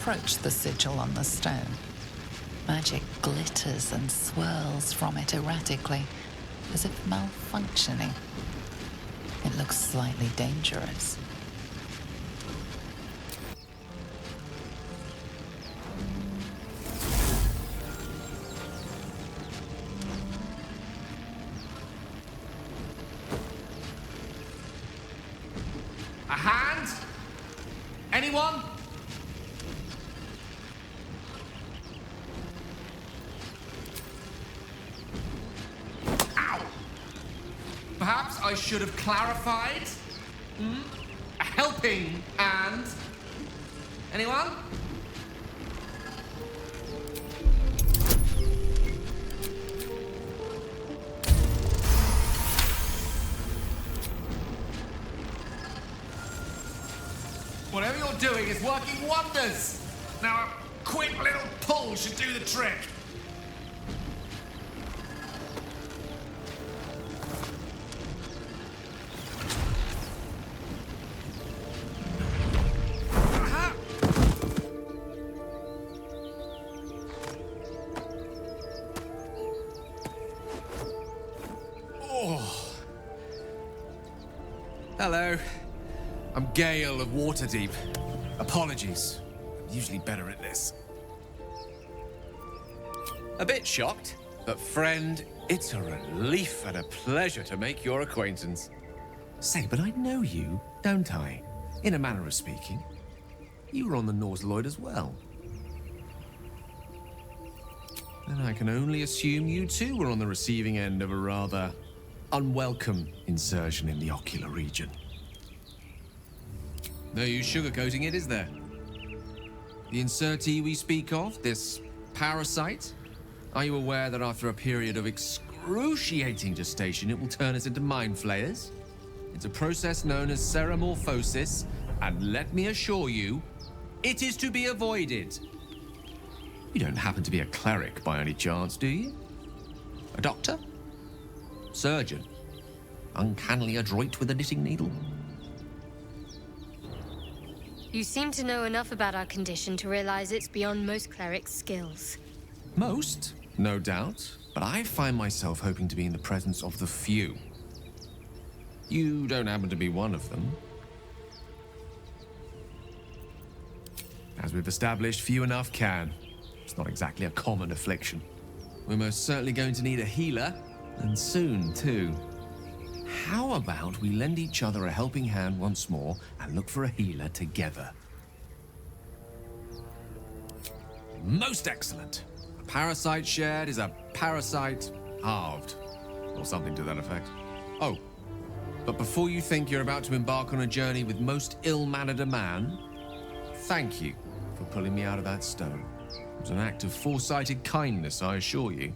approach the sigil on the stone. Magic glitters and swirls from it erratically, as if malfunctioning. It looks slightly dangerous. A hand? Anyone? Ow! Perhaps I should have clarified? A helping hand? Anyone? Whatever you're doing is working wonders. Now a quick little pull should do the trick. Aha! Oh. Hello. I'm Gale of Waterdeep. Apologies. I'm usually better at this. A bit shocked, but friend, it's a relief and a pleasure to make your acquaintance. Say, but I know you, don't I? In a manner of speaking. You were on the Norseloid as well. And I can only assume you too were on the receiving end of a rather unwelcome insertion in the ocular region. No use sugarcoating it, is there? The insertee we speak of, this parasite, are you aware that after a period of excruciating gestation, it will turn us into mind flayers? It's a process known as ceremorphosis, and let me assure you, it is to be avoided. You don't happen to be a cleric by any chance, do you? A doctor? Surgeon? Uncannily adroit with a knitting needle? You seem to know enough about our condition to realize it's beyond most clerics' skills. Most, no doubt, but I find myself hoping to be in the presence of the few. You don't happen to be one of them. As we've established, few enough can. It's not exactly a common affliction. We're most certainly going to need a healer, and soon, too. How about we lend each other a helping hand once more and look for a healer together? Most excellent. A parasite shared is a parasite halved, or something to that effect. Oh, but before you think you're about to embark on a journey with most ill-mannered a man, thank you for pulling me out of that stone. It was an act of foresighted kindness, I assure you.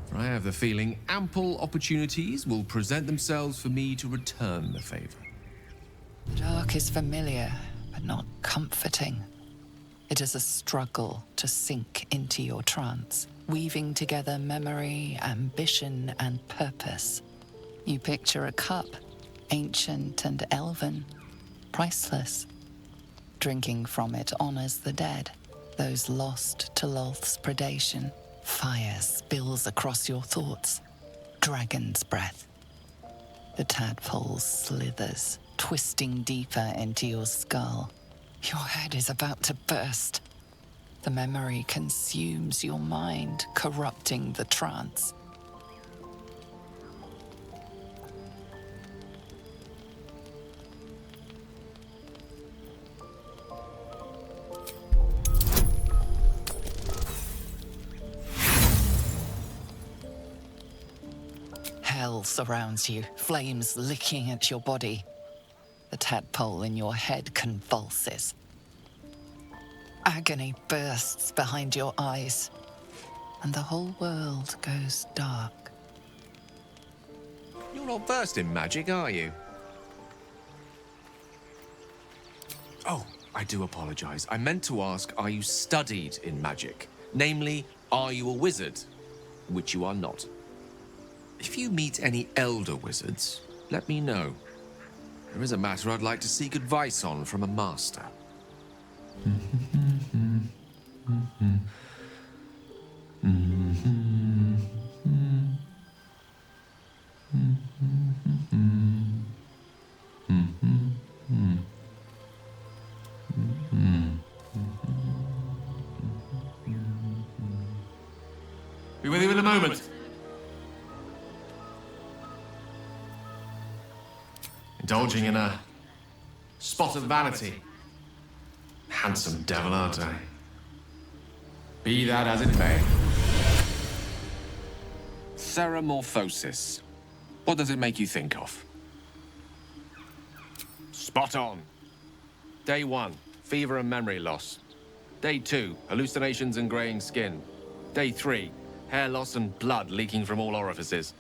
For I have the feeling ample opportunities will present themselves for me to return the favor. Dark is familiar, but not comforting. It is a struggle to sink into your trance, weaving together memory, ambition, and purpose. You picture a cup, ancient and elven, priceless. Drinking from it honors the dead, those lost to Lolth's predation. Fire spills across your thoughts. Dragon's breath. The tadpole slithers, twisting deeper into your skull. Your head is about to burst. The memory consumes your mind, corrupting the trance. Hell surrounds you, flames licking at your body. The tadpole in your head convulses. Agony bursts behind your eyes, and the whole world goes dark. You're not versed in magic, are you? Oh, I do apologize. I meant to ask, are you studied in magic? Namely, are you a wizard? Which you are not. If you meet any elder wizards, let me know. There is a matter I'd like to seek advice on from a master. Be with you in a moment. Indulging in a spot of vanity. Handsome devil, aren't I? Be that as it may. Ceramorphosis. What does it make you think of? Spot on. Day 1, fever and memory loss. Day 2, hallucinations and graying skin. Day 3, hair loss and blood leaking from all orifices.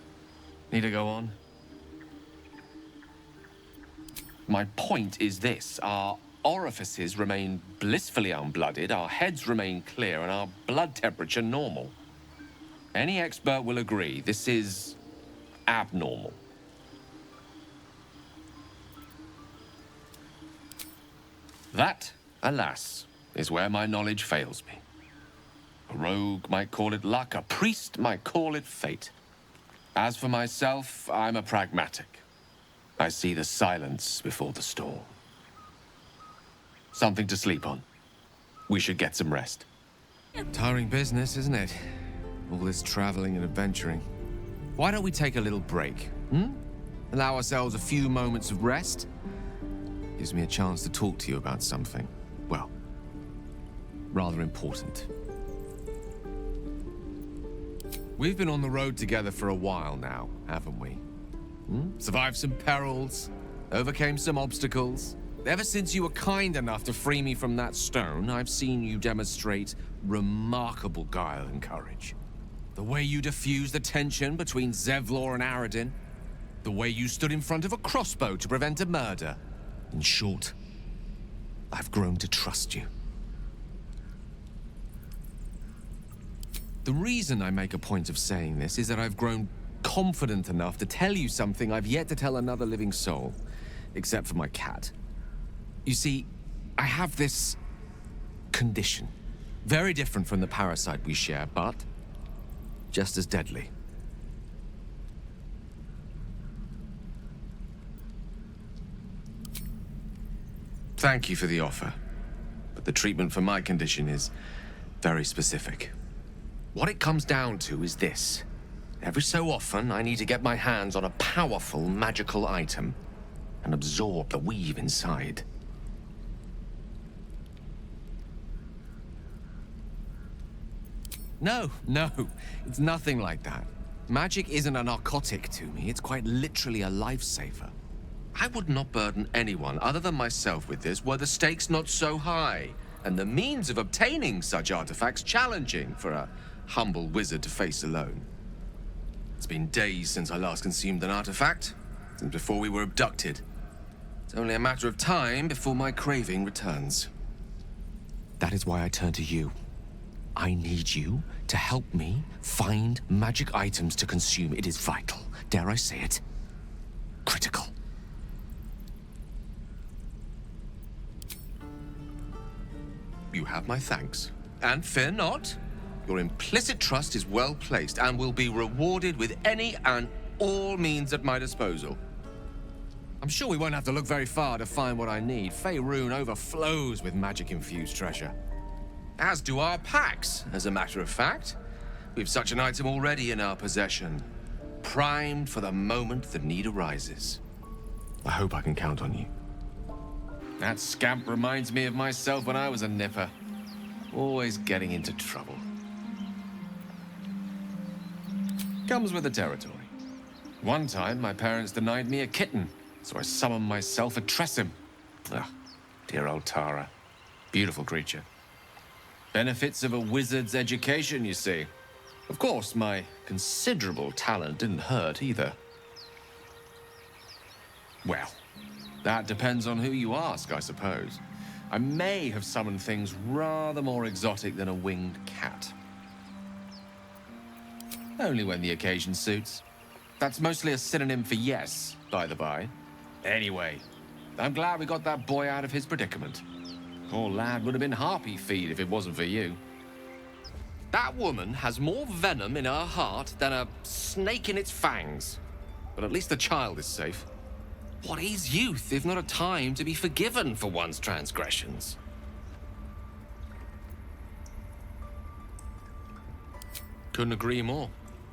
Need to go on? My point is this. Our orifices remain blissfully unblooded, our heads remain clear, and our blood temperature normal. Any expert will agree this is abnormal. That, alas, is where my knowledge fails me. A rogue might call it luck, a priest might call it fate. As for myself, I'm a pragmatic. I see the silence before the storm. Something to sleep on. We should get some rest. Tiring business, isn't it? All this traveling and adventuring. Why don't we take a little break, Allow ourselves a few moments of rest? Gives me a chance to talk to you about something, well, rather important. We've been on the road together for a while now, haven't we? Survived some perils, overcame some obstacles. Ever since you were kind enough to free me from that stone, I've seen you demonstrate remarkable guile and courage. The way you diffused the tension between Zevlor and Aradin. The way you stood in front of a crossbow to prevent a murder. In short, I've grown to trust you. The reason I make a point of saying this is that I've grown confident enough to tell you something I've yet to tell another living soul, except for my cat. You see, I have this condition. Very different from the parasite we share, but just as deadly. Thank you for the offer, but the treatment for my condition is very specific. What it comes down to is this. Every so often, I need to get my hands on a powerful magical item and absorb the weave inside. No, it's nothing like that. Magic isn't a narcotic to me, it's quite literally a lifesaver. I would not burden anyone other than myself with this were the stakes not so high, and the means of obtaining such artifacts challenging for a humble wizard to face alone. It's been days since I last consumed an artifact, since before we were abducted. It's only a matter of time before my craving returns. That is why I turn to you. I need you to help me find magic items to consume. It is vital. Dare I say it? Critical. You have my thanks. And fear not. Your implicit trust is well placed and will be rewarded with any and all means at my disposal. I'm sure we won't have to look very far to find what I need. Faerun overflows with magic-infused treasure. As do our packs, as a matter of fact. We've such an item already in our possession. Primed for the moment the need arises. I hope I can count on you. That scamp reminds me of myself when I was a nipper. Always getting into trouble. Comes with the territory. One time, my parents denied me a kitten, so I summoned myself a Tressim. Ah, dear old Tara. Beautiful creature. Benefits of a wizard's education, you see. Of course, my considerable talent didn't hurt either. Well, that depends on who you ask, I suppose. I may have summoned things rather more exotic than a winged cat. Only when the occasion suits. That's mostly a synonym for yes, by the by. Anyway, I'm glad we got that boy out of his predicament. Poor lad would have been harpy-feed if it wasn't for you. That woman has more venom in her heart than a snake in its fangs. But at least the child is safe. What is youth if not a time to be forgiven for one's transgressions? Couldn't agree more.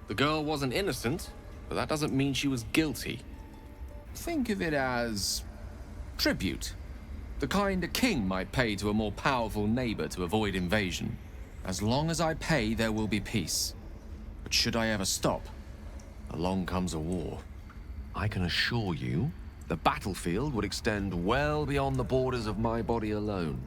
The girl wasn't innocent, but that doesn't mean she was guilty. Think of it as tribute. The kind a king might pay to a more powerful neighbor to avoid invasion. As long as I pay, there will be peace. But should I ever stop, along comes a war. I can assure you, the battlefield would extend well beyond the borders of my body alone.